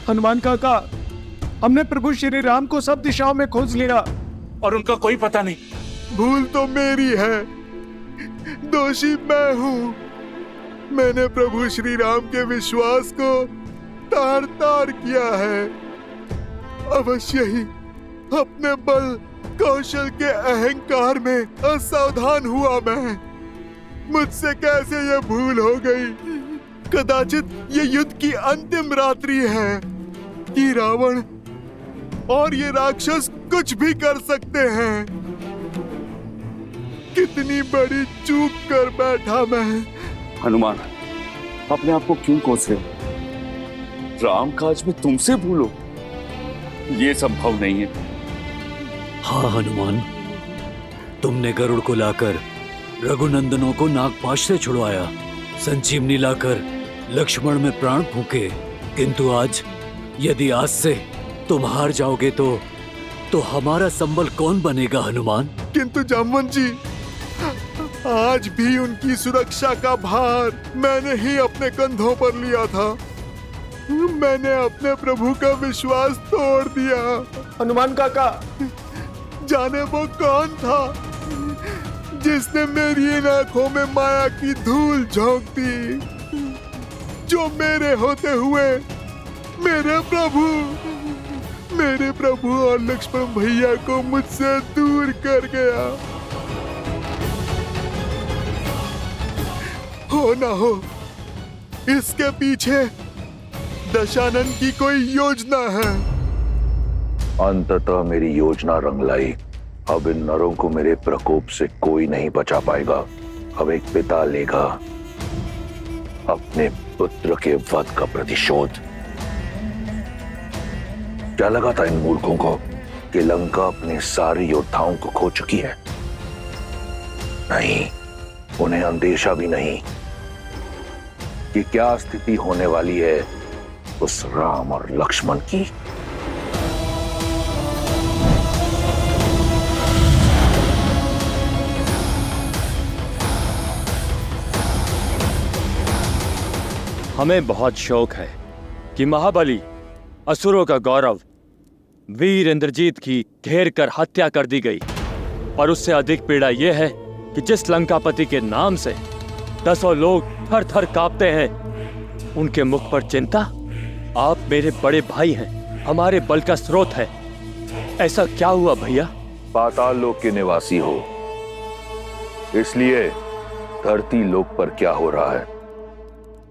हनुमान काका, हमने प्रभु श्री राम को सब दिशाओं में खोज लिया और उनका कोई पता नहीं।
भूल तो मेरी है, दोषी मैं हूँ। मैंने प्रभु श्री राम के विश्वास को तार तार किया है। अवश्य ही अपने बल कौशल के अहंकार में असावधान हुआ मैं। मुझसे कैसे ये भूल हो गई? कदाचित ये युद्ध की अंतिम रात्रि है कि रावण और ये राक्षस कुछ भी कर सकते हैं। कितनी बड़ी चूक कर बैठा मैं।
हनुमान, अपने आप को क्यों कोस रहे? राम काज में तुमसे भूलो, ये संभव नहीं है।
हाँ हनुमान, तुमने गरुड़ को लाकर रघुनंदनों को नागपाश से छुड़वाया, संजीवनी लाकर लक्ष्मण में प्राण फूके, किंतु आज यदि आज से तुम हार जाओगे तो हमारा संबल कौन बनेगा हनुमान?
किंतु जामवंत जी, आज भी उनकी सुरक्षा का भार मैंने ही अपने कंधों पर लिया था। मैंने अपने प्रभु का विश्वास तोड़ दिया।
हनुमान काका,
जाने वो कौन था जिसने मेरी इन आंखों में माया की धूल झोंक दी, जो मेरे होते हुए मेरे प्रभु और लक्ष्मण भैया को मुझसे दूर कर गया। हो ना हो, इसके पीछे दशानन की कोई योजना है।
अंततः मेरी योजना रंग लाई। अब इन नरों को मेरे प्रकोप से कोई नहीं बचा पाएगा। अब एक पिता लेगा अपने पुत्र के वध का प्रतिशोध। क्या लगा था इन मूर्खों को कि लंका अपने सारे योद्धाओं को खो चुकी है? नहीं, उन्हें अंदेशा भी नहीं कि क्या स्थिति होने वाली है उस राम और लक्ष्मण की।
हमें बहुत शौक है कि महाबली असुरों का गौरव वीर इंद्रजीत की घेर कर हत्या कर दी गई, और उससे अधिक पीड़ा यह है कि जिस लंकापति के नाम से 10 लोग थर थर कांपते हैं, उनके मुख पर चिंता। आप मेरे बड़े भाई हैं, हमारे बल का स्रोत है। ऐसा क्या हुआ भैया?
पाताल लोक के निवासी हो, इसलिए धरती लोक पर क्या हो रहा है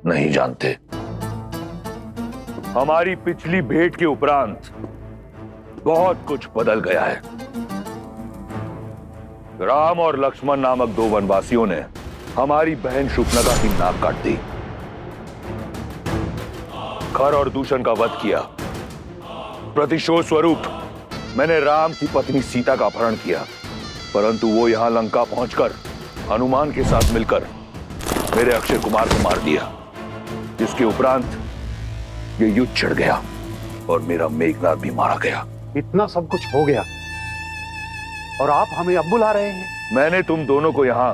नहीं जानते। हमारी पिछली भेंट के उपरांत बहुत कुछ बदल गया है। राम और लक्ष्मण नामक 2 वनवासियों ने हमारी बहन शूर्पणखा की नाक काट दी, खर और दूषण का वध किया। प्रतिशोध स्वरूप मैंने राम की पत्नी सीता का अपहरण किया, परंतु वो यहां लंका पहुंचकर हनुमान के साथ मिलकर मेरे अक्षय कुमार को मार दिया, जिसके उपरांत ये युद्ध छिड़ गया और मेरा मेघनाद भी मारा गया।
इतना सब कुछ हो गया और आप हमें अब बुला रहे हैं?
मैंने तुम दोनों को यहां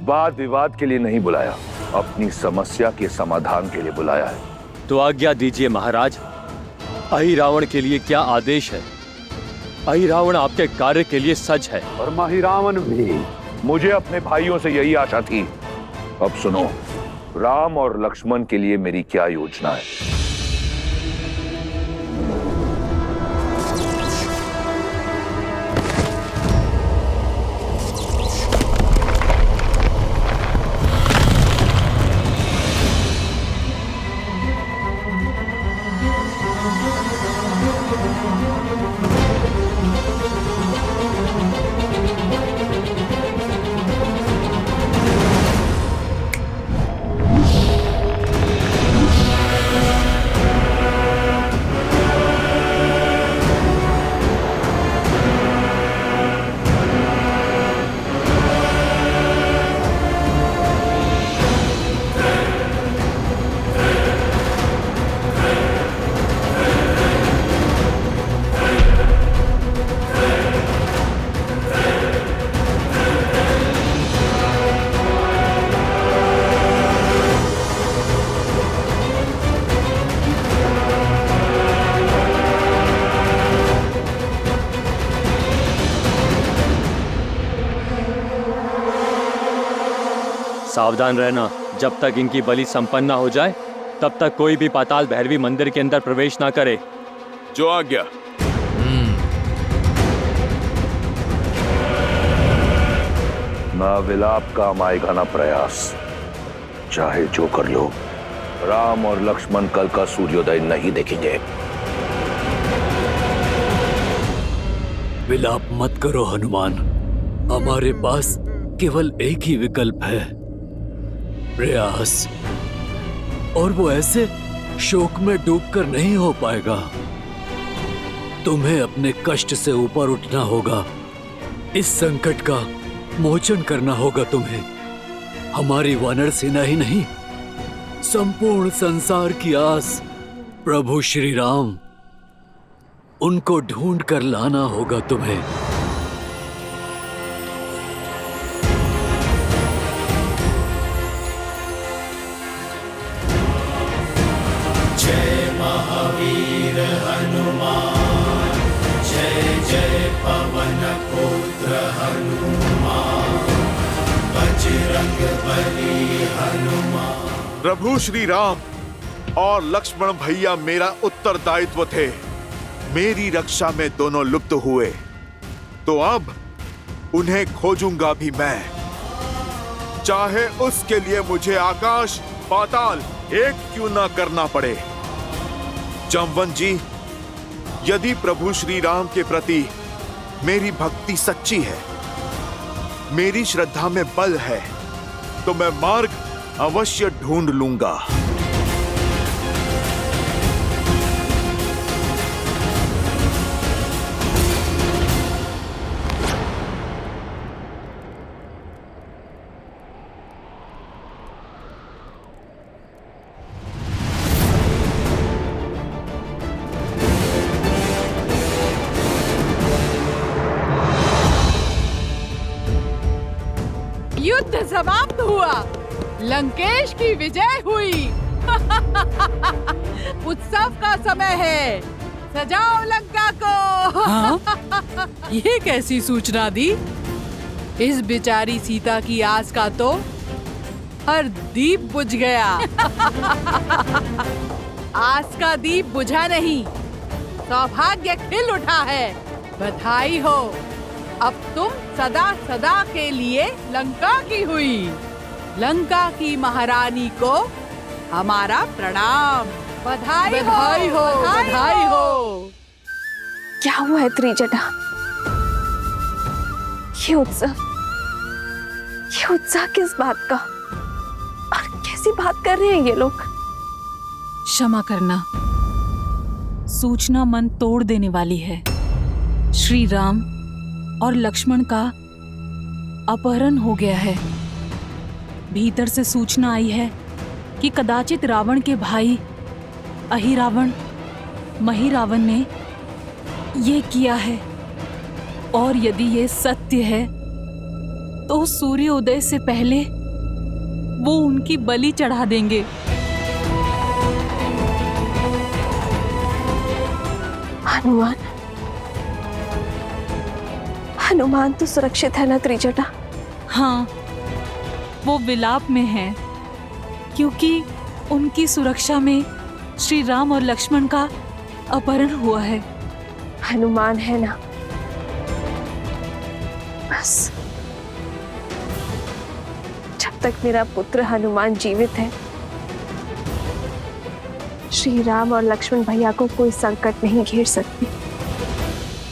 वाद विवाद के लिए नहीं बुलाया, अपनी समस्या के समाधान के लिए बुलाया है।
तो आज्ञा दीजिए महाराज, अहि रावण के लिए क्या आदेश है? अहि रावण आपके कार्य के लिए सच है।
और माही रावण भी। मुझे अपने भाइयों से यही आशा थी। अब सुनो, राम और लक्ष्मण के लिए मेरी क्या योजना है।
सावधान रहना, जब तक इनकी बलि संपन्न ना हो जाए तब तक कोई भी पाताल भैरवी मंदिर के अंदर प्रवेश ना करे।
जो आज्ञा।
ना विलाप काम आएगा ना प्रयास, चाहे जो कर लो। राम और लक्ष्मण कल का सूर्योदय नहीं देखेंगे।
विलाप मत करो हनुमान, हमारे पास केवल एक ही विकल्प है, प्रयास। और वो ऐसे शोक में डूबकर नहीं हो पाएगा। तुम्हें अपने कष्ट से ऊपर उठना होगा, इस संकट का मोचन करना होगा तुम्हें। हमारी वानर सेना ही नहीं, संपूर्ण संसार की आस प्रभु श्री राम, उनको ढूंढ कर लाना होगा तुम्हें।
जय महावीर हनुमान, जय जय पवन पुत्र हनुमान, बजरंग बली हनुमान।
प्रभु श्री राम और लक्ष्मण भैया मेरा उत्तरदायित्व थे। मेरी रक्षा में दोनों लुप्त हुए, तो अब उन्हें खोजूंगा भी मैं, चाहे उसके लिए मुझे आकाश पाताल एक क्यों ना करना पड़े। जमवन जी, यदि प्रभु श्री राम के प्रति मेरी भक्ति सच्ची है, मेरी श्रद्धा में बल है, तो मैं मार्ग अवश्य ढूंढ लूंगा।
युद्ध समाप्त हुआ, लंकेश की विजय हुई। उत्सव का समय है, सजाओ लंका को। हाँ? ये कैसी सूचना दी? इस बेचारी सीता की आस का तो हर दीप बुझ गया। आस का दीप बुझा नहीं, सौभाग्य खिल उठा है। बधाई हो, अब तुम सदा सदा के लिए लंका की हुई। लंका की महारानी को हमारा प्रणाम। बधाई हो, बधाई हो, बधाई हो।
क्या हुआ है त्रिजटा? ये उत्साह किस बात का? और कैसी बात कर रहे हैं ये लोग?
क्षमा करना, सूचना मन तोड़ देने वाली है। श्री राम और लक्ष्मण का अपहरण हो गया है। भीतर से सूचना आई है कि कदाचित रावण के भाई अहिरावण महिरावण ने ये किया है, और यदि ये सत्य है तो सूर्योदय से पहले वो उनकी बलि चढ़ा देंगे।
हनुमान तो सुरक्षित है ना त्रिजटा?
हाँ, वो विलाप में है, क्योंकि उनकी सुरक्षा में श्री राम और लक्ष्मण का अपहरण हुआ है।
हनुमान है ना? बस जब तक मेरा पुत्र हनुमान जीवित है, श्री राम और लक्ष्मण भैया को कोई संकट नहीं घेर सकती।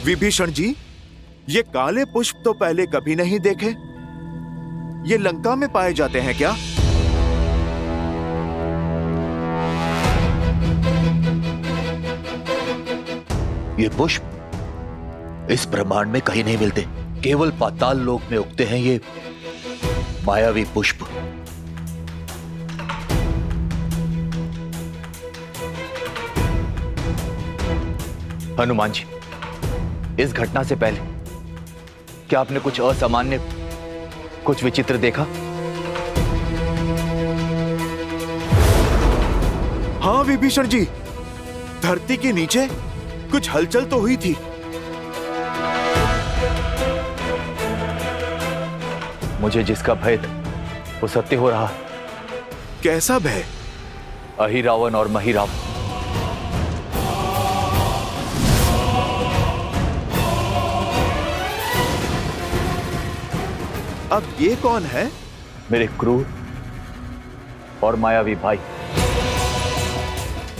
विभीषण जी, ये काले पुष्प तो पहले कभी नहीं देखे। ये लंका में पाए जाते हैं क्या?
ये पुष्प इस ब्रह्मांड में कहीं नहीं मिलते, केवल पाताल लोक में उगते हैं ये मायावी पुष्प। हनुमान जी, इस घटना से पहले क्या आपने कुछ असामान्य, कुछ विचित्र देखा?
हाँ विभीषण जी, धरती के नीचे कुछ हलचल तो हुई थी।
मुझे जिसका भय था वो सत्य हो रहा।
कैसा भय?
अहिरावण और महिरावण।
अब ये कौन है?
मेरे क्रूर और मायावी भाई।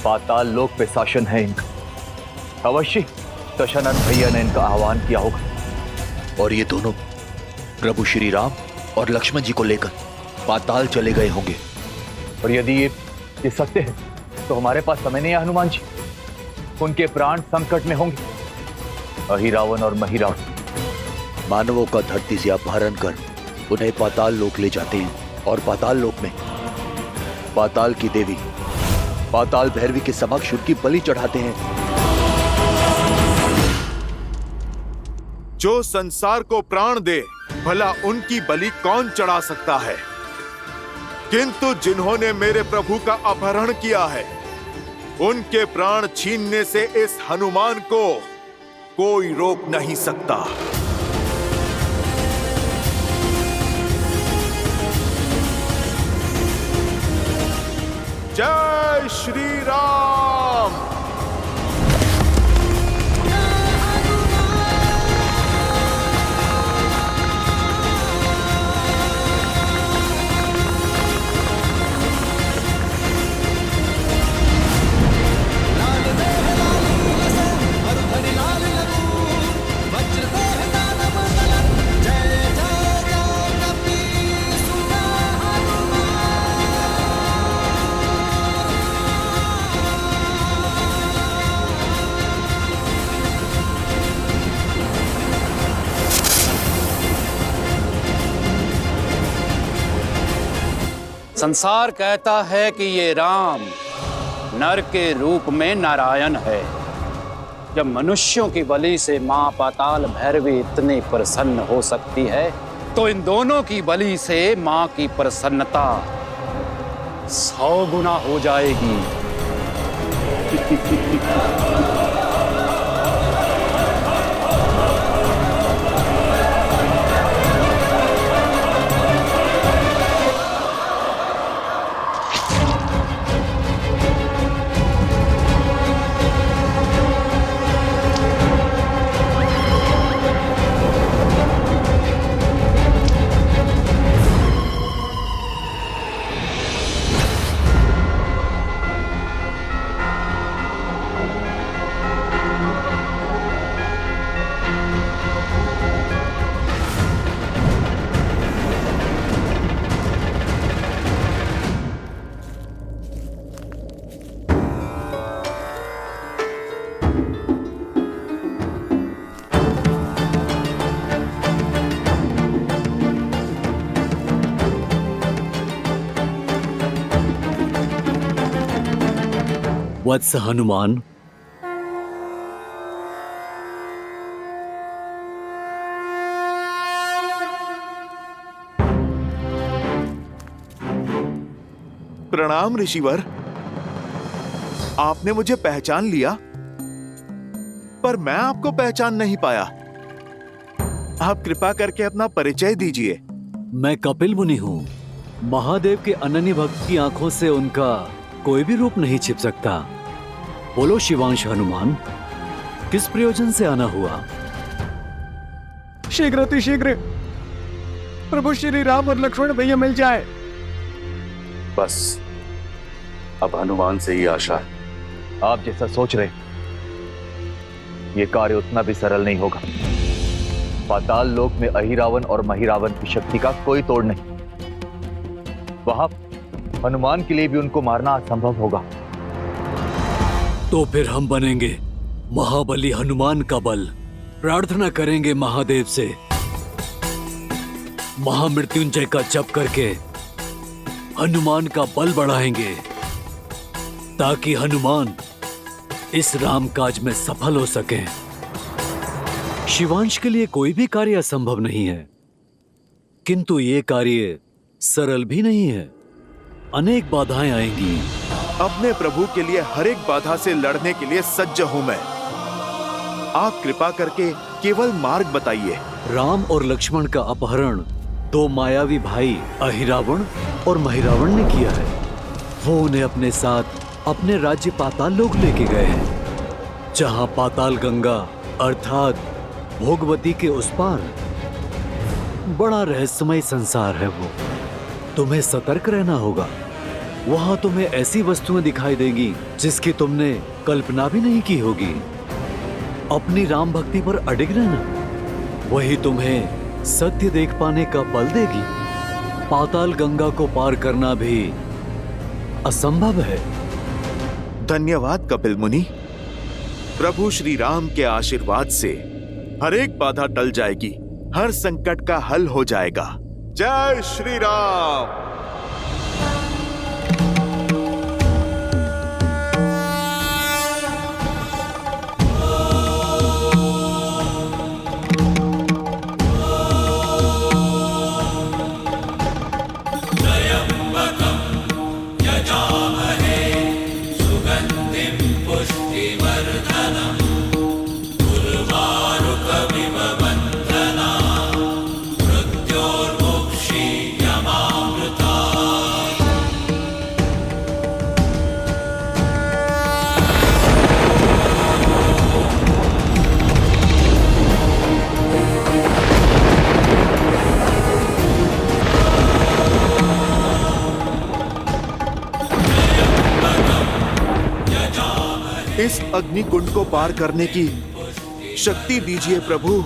पाताल लोक पे शासन है इनका। अवश्य दशानन भैया ने इनका आह्वान किया होगा और ये दोनों प्रभु श्री राम और लक्ष्मण जी को लेकर पाताल चले गए होंगे। और यदि ये सत्य है तो हमारे पास समय नहीं है हनुमान जी। उनके प्राण संकट में होंगे। अहिरावण और महिरावण मानवों का धरती से अपहरण कर उन्हें पाताल लोक ले जाते हैं और पाताल लोक में पाताल की देवी पाताल भैरवी के समक्ष उनकी बलि चढ़ाते हैं।
जो संसार को प्राण दे भला उनकी बलि कौन चढ़ा सकता है? किंतु जिन्होंने मेरे प्रभु का अपहरण किया है उनके प्राण छीनने से इस हनुमान को कोई रोक नहीं सकता। जय श्री राम।
संसार कहता है कि ये राम नर के रूप में नारायण है। जब मनुष्यों की बलि से मां पाताल भैरवी इतनी प्रसन्न हो सकती है तो इन दोनों की बलि से मां की प्रसन्नता 100 गुना हो जाएगी।
वत्स हनुमान,
प्रणाम ऋषिवर। आपने मुझे पहचान लिया पर मैं आपको पहचान नहीं पाया। आप कृपा करके अपना परिचय दीजिए।
मैं कपिल मुनि हूँ। महादेव के अनन्य भक्त की आंखों से उनका कोई भी रूप नहीं छिप सकता। बोलो शिवांश हनुमान, किस प्रयोजन से आना हुआ?
शीघ्र अतिशीघ्र प्रभु श्री राम और लक्ष्मण भैया मिल जाए।
बस अब हनुमान से ही आशा है।
आप जैसा सोच रहे ये कार्य उतना भी सरल नहीं होगा। पाताल लोक में अहिरावण और महिरावण की शक्ति का कोई तोड़ नहीं। वहां हनुमान के लिए भी उनको मारना असंभव होगा।
तो फिर हम बनेंगे महाबली हनुमान का बल। प्रार्थना करेंगे महादेव से, महामृत्युंजय का जप करके हनुमान का बल बढ़ाएंगे ताकि हनुमान इस राम काज में सफल हो सके। शिवांश के लिए कोई भी कार्य असंभव नहीं है, किंतु ये कार्य सरल भी नहीं है। अनेक बाधाएं आएंगी।
अपने प्रभु के लिए हर एक बाधा से लड़ने के लिए सज्ज हूं मैं। आप कृपा करके केवल मार्ग बताइए।
राम और लक्ष्मण का अपहरण दो मायावी भाई अहिरावण और महिरावण ने किया है। वो उन्हें अपने साथ अपने राज्य पाताल लोक लेके गए हैं, जहां पाताल गंगा अर्थात भोगवती के उस पार बड़ा रहस्यमय संसार है। वो तुम्हें सतर्क रहना होगा। वहां तुम्हें ऐसी वस्तुएं दिखाई देंगी जिसकी तुमने कल्पना भी नहीं की होगी। अपनी राम भक्ति पर अडिग रहना, वही तुम्हें सत्य देख पाने का बल देगी। पाताल गंगा को पार करना भी असंभव है।
धन्यवाद कपिल मुनि। प्रभु श्री राम के आशीर्वाद से हर एक बाधा टल जाएगी, हर संकट का हल हो जाएगा। जय श्री राम। इस अग्निकुंड को पार करने की शक्ति दीजिए प्रभु।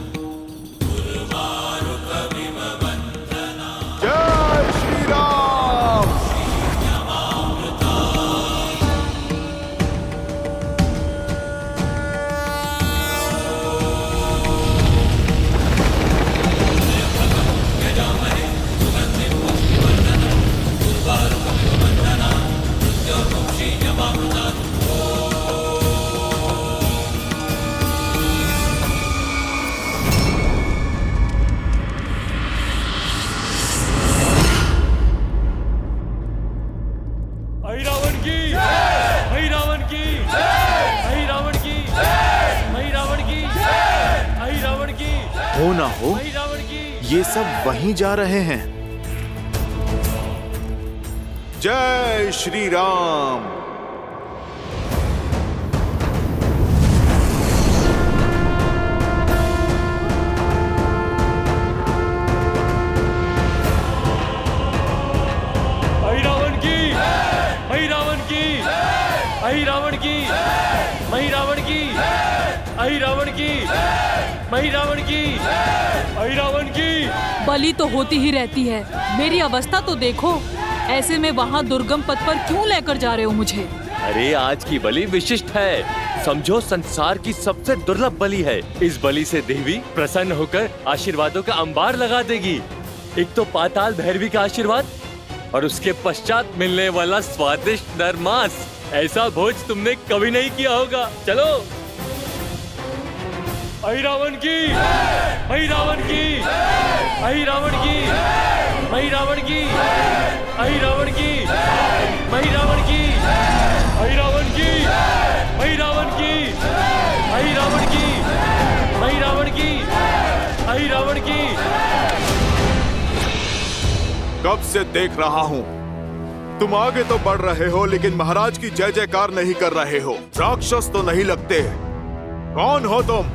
जय श्री राम। हो ना हो, ये सब वहीं जा रहे हैं। जय श्री राम।
अहिरावण की, अहिरावण की, अहिरावण की, महिरावण की, अहिरावण की, महिरावण की, अहिरावण की।
बलि तो होती ही रहती है, मेरी अवस्था तो देखो। ऐसे में वहाँ दुर्गम पथ पर क्यों लेकर जा रहे हो मुझे?
अरे आज की बलि विशिष्ट है, समझो संसार की सबसे दुर्लभ बलि है। इस बलि से देवी प्रसन्न होकर आशीर्वादों का अंबार लगा देगी। एक तो पाताल भैरवी का आशीर्वाद और उसके पश्चात मिलने वाला स्वादिष्ट नरमांस। ऐसा भोज तुमने कभी नहीं किया होगा। चलो। अहिरावण की, अहिरावण की, अहिरावण की, महिरावण की, अहिरावण की, महिरावण की, अहिरावण की, महिरावण की, अहिरावण की, महिरावण की, अहिरावण की।
कब से देख रहा हूँ, तुम आगे तो बढ़ रहे हो लेकिन महाराज की जय जयकार नहीं कर रहे हो। राक्षस तो नहीं लगते। कौन हो तुम?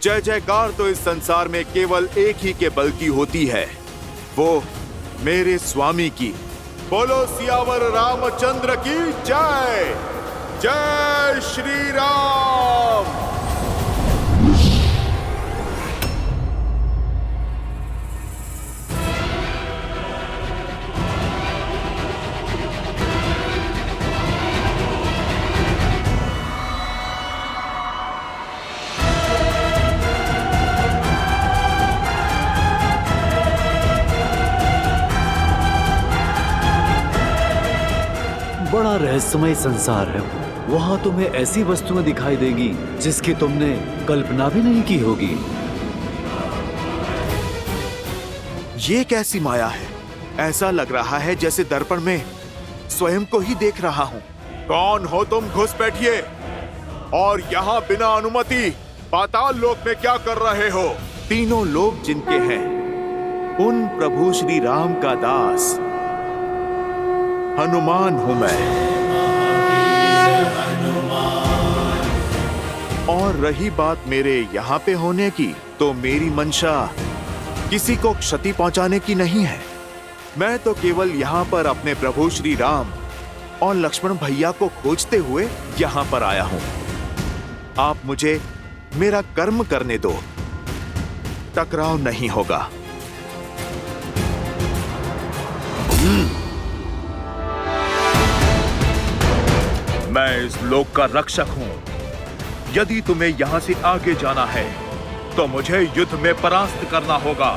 जय जयकार तो इस संसार में केवल एक ही के बल की होती है, वो मेरे स्वामी की। बोलो सियावर रामचंद्र की जय। जय श्री राम।
बड़ा रहस्यमय संसार है। वहां तुम्हें ऐसी वस्तुएं दिखाई देंगी जिसकी तुमने कल्पना भी नहीं की होगी।
ये कैसी माया है? ऐसा लग रहा है जैसे दर्पण में स्वयं को ही देख रहा हूँ। कौन हो तुम? घुस बैठिए। और यहाँ बिना अनुमति पाताल लोक में क्या कर रहे हो? तीनों लोक जिनके हैं उन प्रभु श्री राम का दास हनुमान हूं मैं। और रही बात मेरे यहाँ पे होने की, तो मेरी मंशा किसी को क्षति पहुंचाने की नहीं है। मैं तो केवल यहाँ पर अपने प्रभु श्री राम और लक्ष्मण भैया को खोजते हुए यहाँ पर आया हूं। आप मुझे मेरा कर्म करने दो, टकराव नहीं होगा। मैं इस लोक का रक्षक हूं। यदि तुम्हें यहां से आगे जाना है तो मुझे युद्ध में परास्त करना होगा।